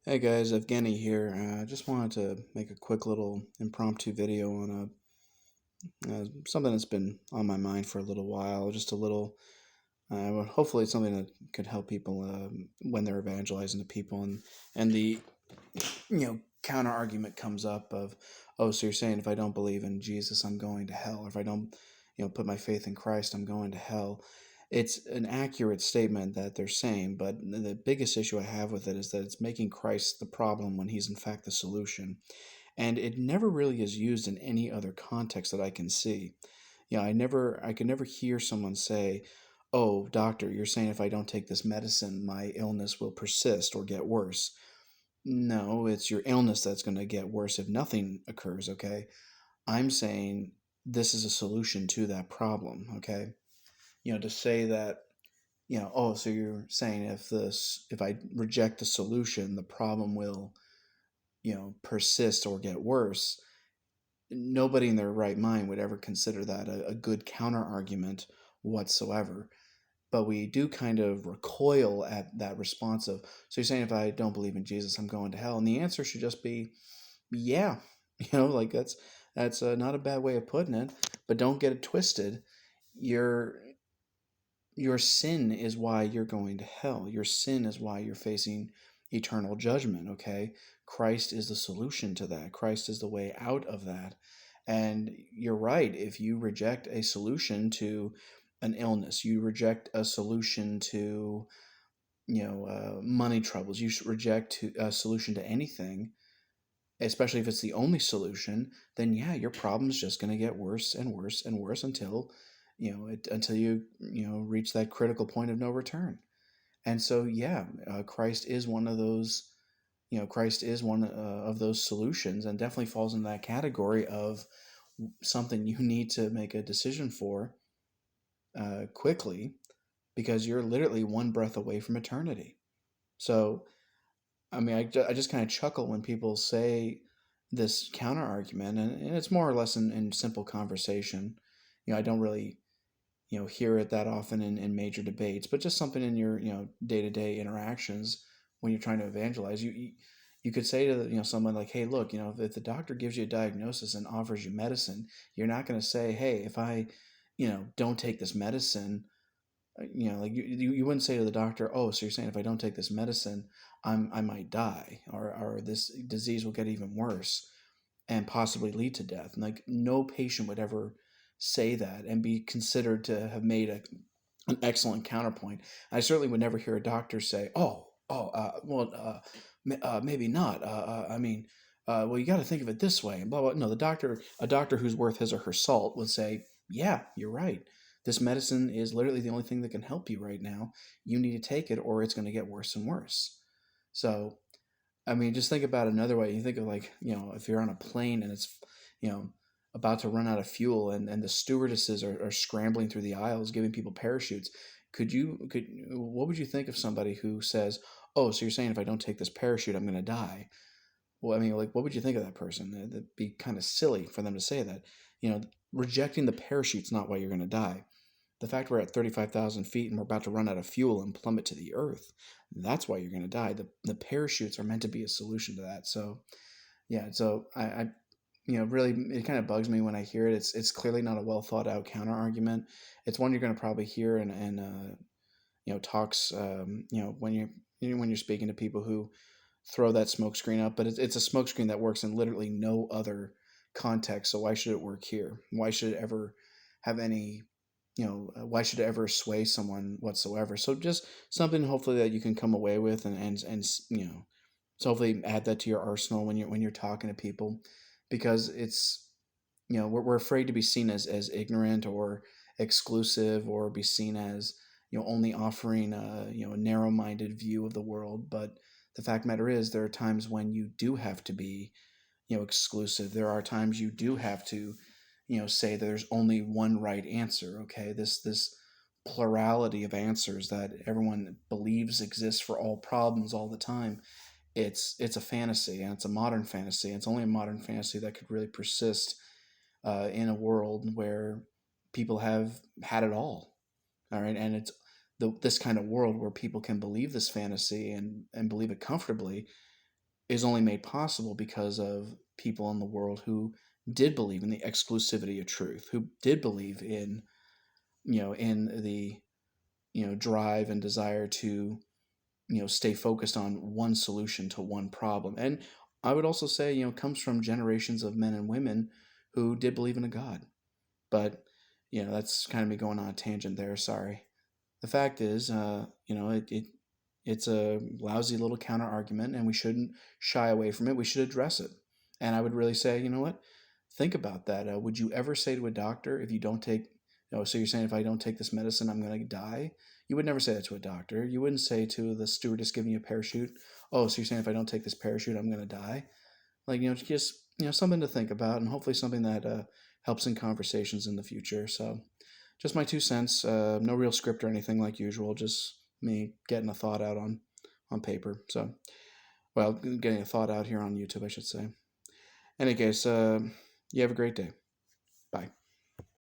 Hey guys, Evgeny here. I just wanted to make a quick little impromptu video on something that's been on my mind for a little while. Just a little, hopefully, it's something that could help people when they're evangelizing to people. And the counter argument comes up of, oh, so you're saying if I don't believe in Jesus, I'm going to hell, or if I don't put my faith in Christ, I'm going to hell. It's an accurate statement that they're saying, but the biggest issue I have with it is that it's making Christ the problem when he's in fact the solution. And it never really is used in any other context that I can see. I could never hear someone say, oh, doctor, you're saying if I don't take this medicine, my illness will persist or get worse. No, it's your illness that's going to get worse if nothing occurs, okay? I'm saying this is a solution to that problem, okay? To say that, oh, so you're saying if I reject the solution, the problem will, persist or get worse. Nobody in their right mind would ever consider that a good counter argument whatsoever. But we do kind of recoil at that response of, so you're saying if I don't believe in Jesus, I'm going to hell? And the answer should just be, yeah. Like that's not a bad way of putting it. But don't get it twisted. Your your sin is why you're going to hell. Your sin is why you're facing eternal judgment, okay? Christ is the solution to that. Christ is the way out of that. And you're right. If you reject a solution to an illness, you reject a solution to, money troubles, you should reject a solution to anything, especially if it's the only solution, then yeah, your problem's just going to get worse and worse and worse until, until you reach that critical point of no return. And so, yeah, Christ is one of those, Christ is one of those solutions, and definitely falls in that category of something you need to make a decision for quickly, because you're literally one breath away from eternity. So, I mean, I just kind of chuckle when people say this counter argument, and it's more or less in simple conversation. I don't really, hear it that often in major debates, but just something in your, day to day interactions when you're trying to evangelize. You could say to someone like, hey, look, if the doctor gives you a diagnosis and offers you medicine, you're not going to say, hey, if I, don't take this medicine, like you wouldn't say to the doctor, oh, so you're saying if I don't take this medicine, I might die, or this disease will get even worse and possibly lead to death. And like no patient would ever say that and be considered to have made an excellent counterpoint. I certainly would never hear a doctor say, maybe not. I mean, well, you got to think of it this way, and blah blah. No, a doctor who's worth his or her salt would say, yeah, you're right. This medicine is literally the only thing that can help you right now. You need to take it, or it's going to get worse and worse. So, I mean, just think about it another way. You think of like, if you're on a plane and it's, you know, about to run out of fuel, and the stewardesses are scrambling through the aisles giving people parachutes. What would you think of somebody who says, oh, so you're saying if I don't take this parachute, I'm going to die? Well, I mean, like, what would you think of that person? That'd be kind of silly for them to say that. You know, Rejecting the parachute's not why you're going to die. The fact we're at 35,000 feet and we're about to run out of fuel and plummet to the earth, that's why you're going to die. The parachutes are meant to be a solution to that. So, yeah, so really, it kind of bugs me when I hear it. It's clearly not a well thought out counter argument. It's one you're going to probably hear in talks, when you're speaking to people who throw that smoke screen up, but it's a smoke screen that works in literally no other context. So why should it work here? Why should it ever have any, why should it ever sway someone whatsoever? So just something hopefully that you can come away with, and so hopefully add that to your arsenal when you're talking to people, because it's, we're afraid to be seen as ignorant or exclusive, or be seen as, only offering a narrow-minded view of the world. But the fact of the matter is, there are times when you do have to be, exclusive. There are times you do have to, say that there's only one right answer. Okay, this plurality of answers that everyone believes exists for all problems all the time, it's a fantasy, and it's a modern fantasy. It's only a modern fantasy that could really persist in a world where people have had it all right, and it's this kind of world where people can believe this fantasy and believe it comfortably. is only made possible because of people in the world who did believe in the exclusivity of truth, who did believe in, in the, drive and desire to, stay focused on one solution to one problem. And I would also say, comes from generations of men and women who did believe in a God. But, that's kind of me going on a tangent there. Sorry. The fact is, it's a lousy little counter argument, and we shouldn't shy away from it. We should address it. And I would really say, you know what? Think about that. Would you ever say to a doctor, if you don't take, so you're saying if I don't take this medicine, I'm going to die? You would never say that to a doctor. You wouldn't say to the stewardess giving you a parachute, oh, so you're saying if I don't take this parachute, I'm going to die? Like, just, something to think about, and hopefully something that helps in conversations in the future. So, just my 2 cents. No real script or anything like usual. Just me getting a thought out on paper. So, well, getting a thought out here on YouTube, I should say. Any case, you have a great day.